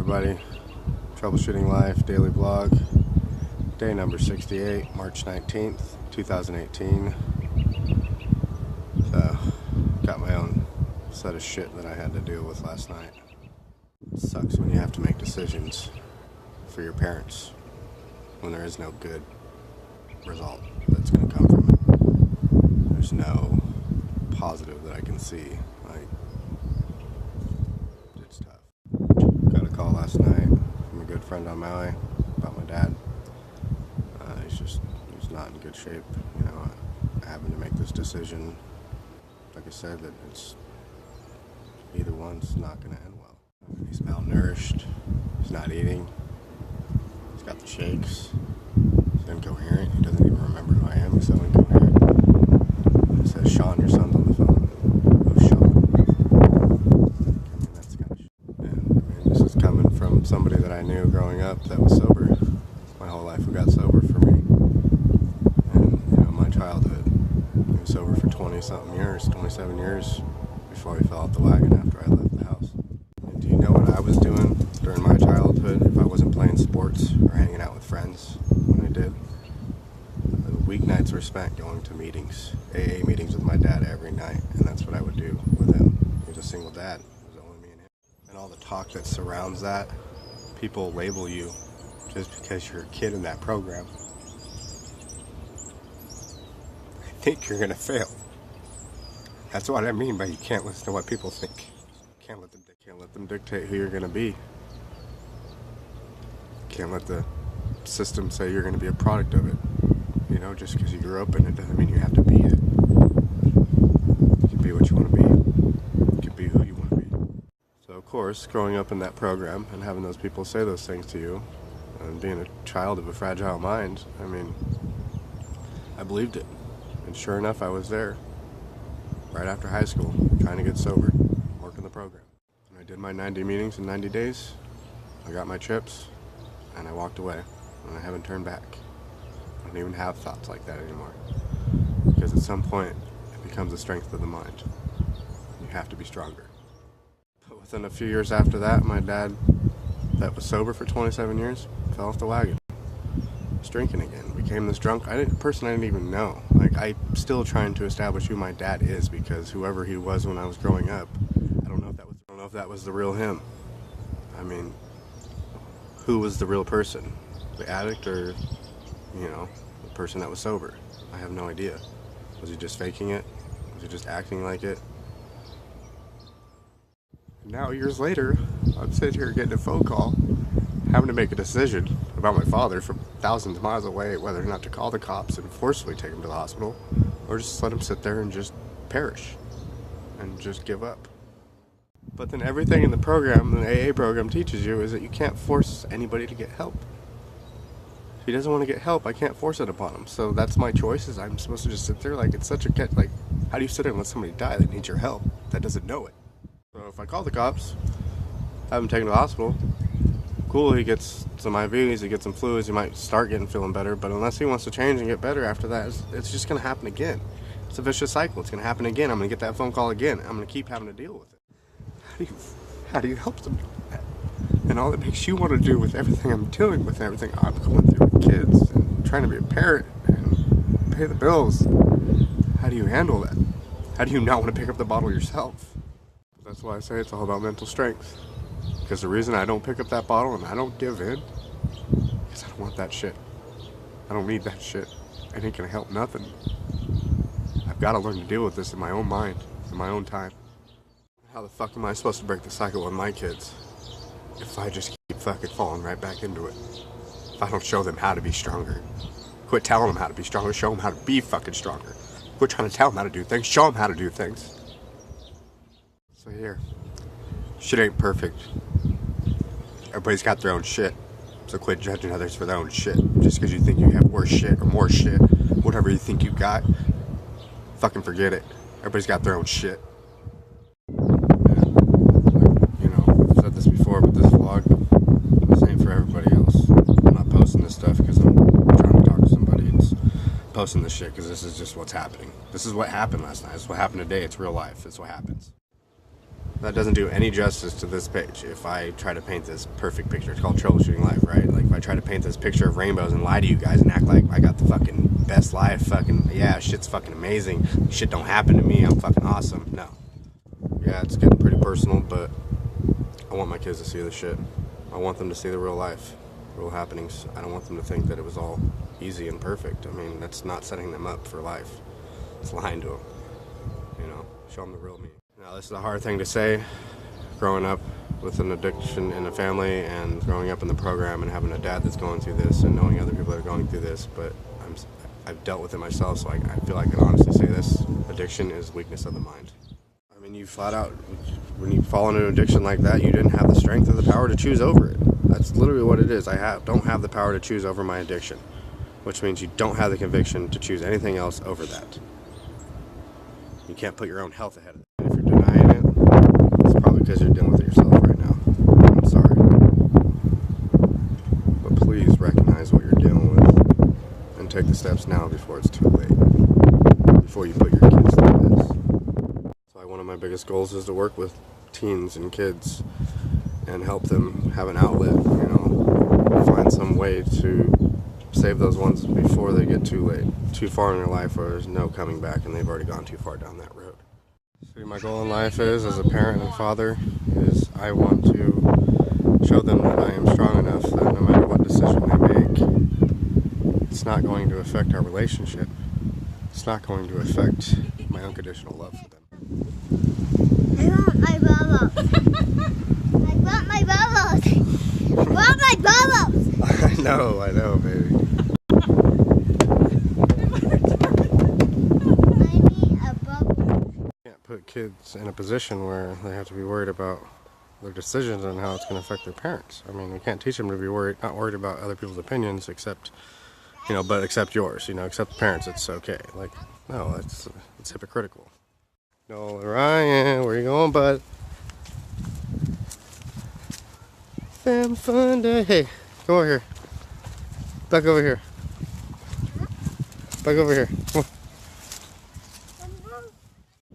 everybody? Troubleshooting Life Daily Vlog, day number 68, March 19th, 2018. So, got my own set of shit that I had to deal with last night. It sucks when you have to make decisions for your parents when there is no good result that's going to come from it. There's no positive that I can see. Like, it's tough. Got a call last night from a good friend on Maui about my dad. He's not in good shape. You know, having to make this decision, like I said, that it's either one's not going to end well. He's malnourished. He's not eating. He's got the shakes. He's incoherent. He doesn't even remember who I am. He's so incoherent. It says, Sean, your son's on the phone. Oh, Sean. I mean, that's kind of shit. And I mean, this is coming from somebody that I knew growing up that was sober. My whole life who got sober for me. And, you know, my childhood. He was sober for 20-something years, 27 years before he fell off the wagon after I left the house. And do you know what I was doing during my childhood if I wasn't playing sports or hanging out with friends when I did? The weeknights were spent going to meetings, AA meetings with my dad every night, and that's what I would do with him. He was a single dad. It was only me and him. And all the talk that surrounds that, people label you just because you're a kid in that program. I think you're going to fail. That's what I mean by you can't listen to what people think. Can't let them dictate who you're going to be. Can't let the system say you're going to be a product of it. You know, just because you grew up in it doesn't mean you have to be it. You can be what you want to be. You can be who you want to be. So, of course, growing up in that program and having those people say those things to you, and being a child of a fragile mind, I mean, I believed it. And sure enough, I was there. Right after high school, trying to get sober, working the program. And I did my 90 meetings in 90 days. I got my chips, and I walked away. And I haven't turned back. I don't even have thoughts like that anymore. Because at some point, it becomes a strength of the mind. You have to be stronger. But within a few years after that, my dad, that was sober for 27 years, fell off the wagon. Was drinking again. Became this drunk person I didn't even know. Like, I'm still trying to establish who my dad is, because whoever he was when I was growing up, I don't know if that was the real him. I mean, who was the real person? The addict, or, you know, the person that was sober? I have no idea. Was he just faking it? Was he just acting like it? And now, years later, I'm sitting here getting a phone call, having to make a decision about my father from thousands of miles away, whether or not to call the cops and forcefully take him to the hospital, or just let him sit there and just perish and just give up. But then everything in the program, the AA program, teaches you is that you can't force anybody to get help. If he doesn't want to get help, I can't force it upon him. So that's my choice, is I'm supposed to just sit there. Like, it's such a catch. Like, how do you sit there and let somebody die that needs your help, that doesn't know it? So if I call the cops, have him taken to the hospital, cool, he gets some IVs, he gets some fluids, he might start feeling better, but unless he wants to change and get better after that, it's just going to happen again. It's a vicious cycle. It's going to happen again. I'm going to get that phone call again. I'm going to keep having to deal with it. How do you help them do that? And all it makes you want to do with everything I'm dealing with, everything I'm going through with kids, and trying to be a parent, and pay the bills. How do you handle that? How do you not want to pick up the bottle yourself? That's why I say it's all about mental strength. Because the reason I don't pick up that bottle and I don't give in is I don't want that shit. I don't need that shit. It ain't gonna help nothing. I've got to learn to deal with this in my own mind, in my own time. How the fuck am I supposed to break the cycle with my kids if I just keep fucking falling right back into it? If I don't show them how to be stronger. Quit telling them how to be stronger, show them how to be fucking stronger. Quit trying to tell them how to do things, show them how to do things. So here, shit ain't perfect. Everybody's got their own shit. So quit judging others for their own shit. Just because you think you have worse shit or more shit, whatever you think you got, fucking forget it. Everybody's got their own shit. You know, I've said this before, but this vlog, same for everybody else. I'm not posting this stuff because I'm trying to talk to somebody. It's posting this shit because this is just what's happening. This is what happened last night. This is what happened today. It's real life. It's what happens. that doesn't do any justice to this page if I try to paint this perfect picture. It's called Troubleshooting Life, right? Like, if I try to paint this picture of rainbows and lie to you guys and act like I got the fucking best life, fucking, yeah, shit's fucking amazing, shit don't happen to me, I'm fucking awesome. No. Yeah, it's getting pretty personal, but I want my kids to see the shit. I want them to see the real life, real happenings. I don't want them to think that it was all easy and perfect. I mean, that's not setting them up for life. It's lying to them. You know, show them the real me. Now, this is a hard thing to say, growing up with an addiction in a family and growing up in the program and having a dad that's going through this and knowing other people that are going through this, but I've dealt with it myself, so I feel like I can honestly say this. Addiction is weakness of the mind. I mean, you flat out, when you fall into an addiction like that, you didn't have the strength or the power to choose over it. That's literally what it is. Don't have the power to choose over my addiction, which means you don't have the conviction to choose anything else over that. You can't put your own health ahead of it. If you're denying it, it's probably because you're dealing with it yourself right now. I'm sorry. But please recognize what you're dealing with and take the steps now before it's too late. Before you put your kids through this. So one of my biggest goals is to work with teens and kids and help them have an outlet, you know, find some way to save those ones before they get too late, too far in their life where there's no coming back and they've already gone too far down that road. See, my goal in life is, as a parent and father, is I want to show them that I am strong enough that no matter what decision they make, it's not going to affect our relationship. It's not going to affect my unconditional love for them. I want my bubbles. I want my bubbles. I want my bubbles. I know, baby. I need a bubble. You can't put kids in a position where they have to be worried about their decisions and how it's going to affect their parents. I mean, we can't teach them to be not worried about other people's opinions, except yours. You know, except the parents. It's okay. Like, no, it's hypocritical. No, Ryan, where you going, bud? Fam fun day. Hey, come over here. Back over here. Back over here. Come on.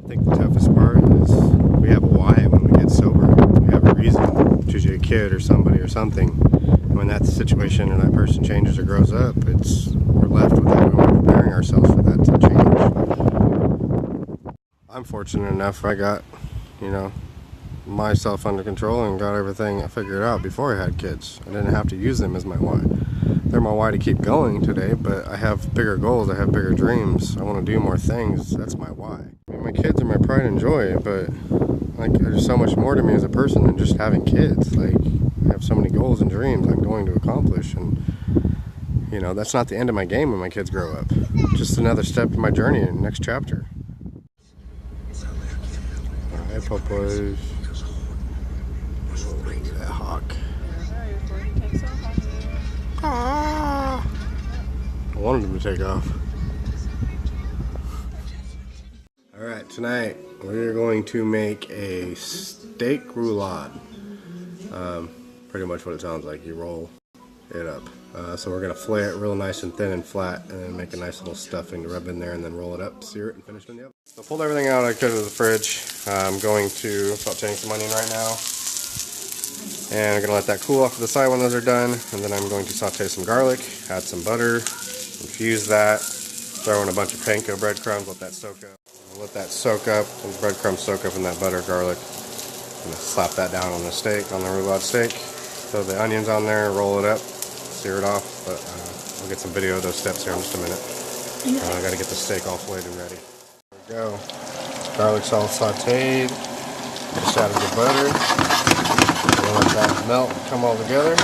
I think the toughest part is we have a why when we get sober. We have a reason. Choose a kid or somebody or something. And when that situation or that person changes or grows up, we're left with that. We're preparing ourselves for that to change. I'm fortunate enough I got, myself under control and got everything figured out before I had kids. I didn't have to use them as my why. They're my why to keep going today, but I have bigger goals, I have bigger dreams, I want to do more things. That's my why. I mean, my kids are my pride and joy, but there's so much more to me as a person than just having kids. I have so many goals and dreams I'm going to accomplish, and that's not the end of my game when my kids grow up. Just another step in my journey in the next chapter. Alright, Popeyes. That hawk. Ah, I wanted him to take off. Alright, tonight we're going to make a steak roulade. Pretty much what it sounds like. You roll it up. So we're going to fillet it real nice and thin and flat, and then make a nice little stuffing to rub in there, and then roll it up, sear it, and finish it in the oven. So I pulled everything out I could of the fridge. I'm going to sauteing some onion right now. And I'm going to let that cool off to the side when those are done. And then I'm going to saute some garlic, add some butter, infuse that, throw in a bunch of panko breadcrumbs, let that soak up. Let that soak up, the breadcrumbs soak up in that butter, garlic. I'm going to slap that down on the steak, on the roulade steak. Throw the onions on there, roll it up, sear it off. But we'll get some video of those steps here in just a minute. I got to get the steak all filleted and ready. There we go. Garlic's all sauteed. Just added the butter. We'll let that melt and come all together.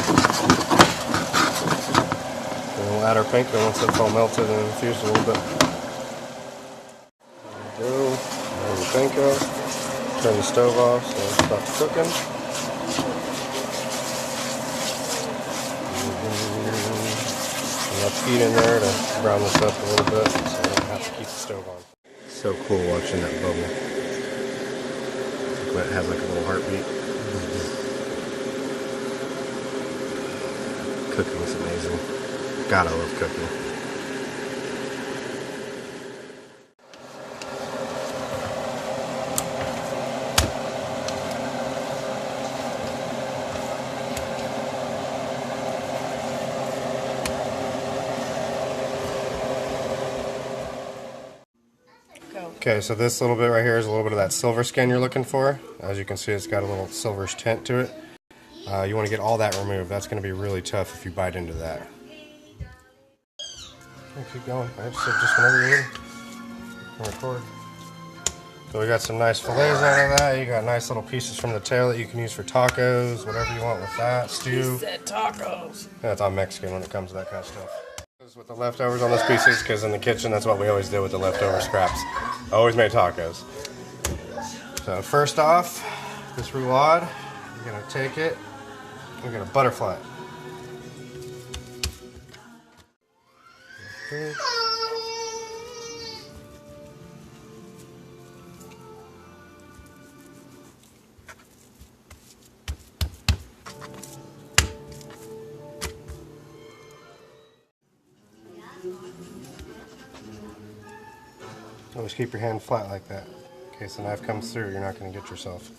And we'll add our panko once it's all melted and infused a little bit. There we go. Add the panko. Turn the stove off so it stops cooking. Enough heat in there to brown this up a little bit so I don't have to keep the stove on. So cool watching that bubble. It has like a little heartbeat. Cooking is amazing. Gotta love cooking. Okay, so this little bit right here is a little bit of that silver skin you're looking for. As you can see, it's got a little silverish tint to it. You want to get all that removed. That's going to be really tough if you bite into that. Okay, keep going. All right, so just whenever you're ready. Record. So we got some nice fillets out of that. You got nice little pieces from the tail that you can use for tacos, whatever you want with that. Stew. He said tacos. Yeah, it's all Mexican when it comes to that kind of stuff. With the leftovers on those pieces, because in the kitchen that's what we always did with the leftover scraps. Always made tacos. So first off, this roulade, you're gonna take it, you're gonna butterfly it. Okay. Always keep your hand flat like that. In case the knife comes through, you're not going to get yourself.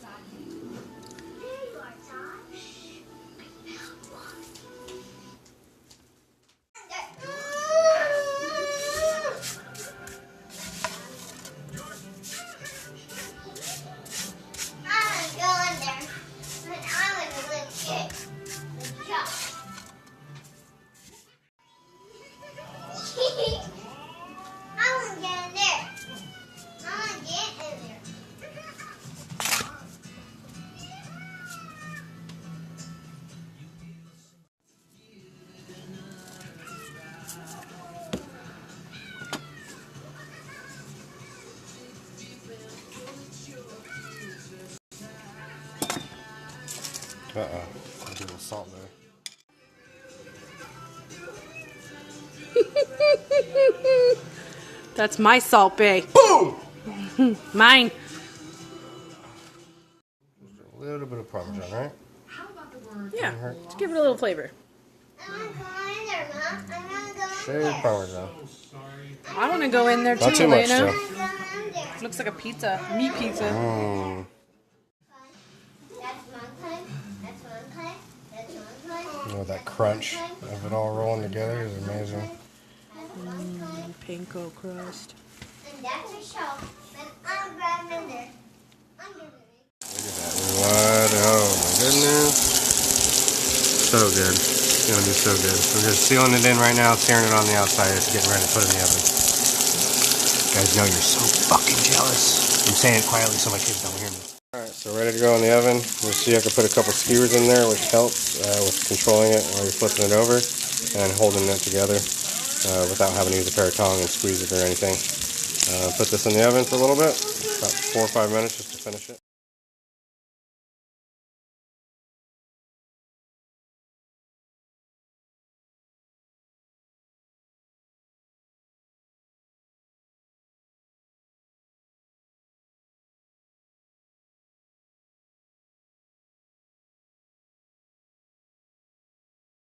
Uh-oh. I'll do a little salt there. That's my Salt Bay. Boom! Mine. A little bit of Parmesan, right? Yeah, just give it a little flavor. Shaved Parmesan. I want to go in there too, Not too much, Elena. though. Looks like a pizza, meat pizza. Mmm. You know, that crunch of it all rolling together is amazing. Panko crust. And that's a show. And I'm grabbing in there. Look at that. What? Oh my goodness. So good. It's gonna be so good. We're just sealing it in right now, searing it on the outside. It's getting ready to put it in the oven. You guys know you're so fucking jealous. I'm saying it quietly so my kids don't hear me. Alright, so ready to go in the oven. You see I can put a couple skewers in there, which helps with controlling it while you're flipping it over and holding it together without having to use a pair of tongs and squeeze it or anything. Put this in the oven for a little bit, about 4 or 5 minutes just to finish it.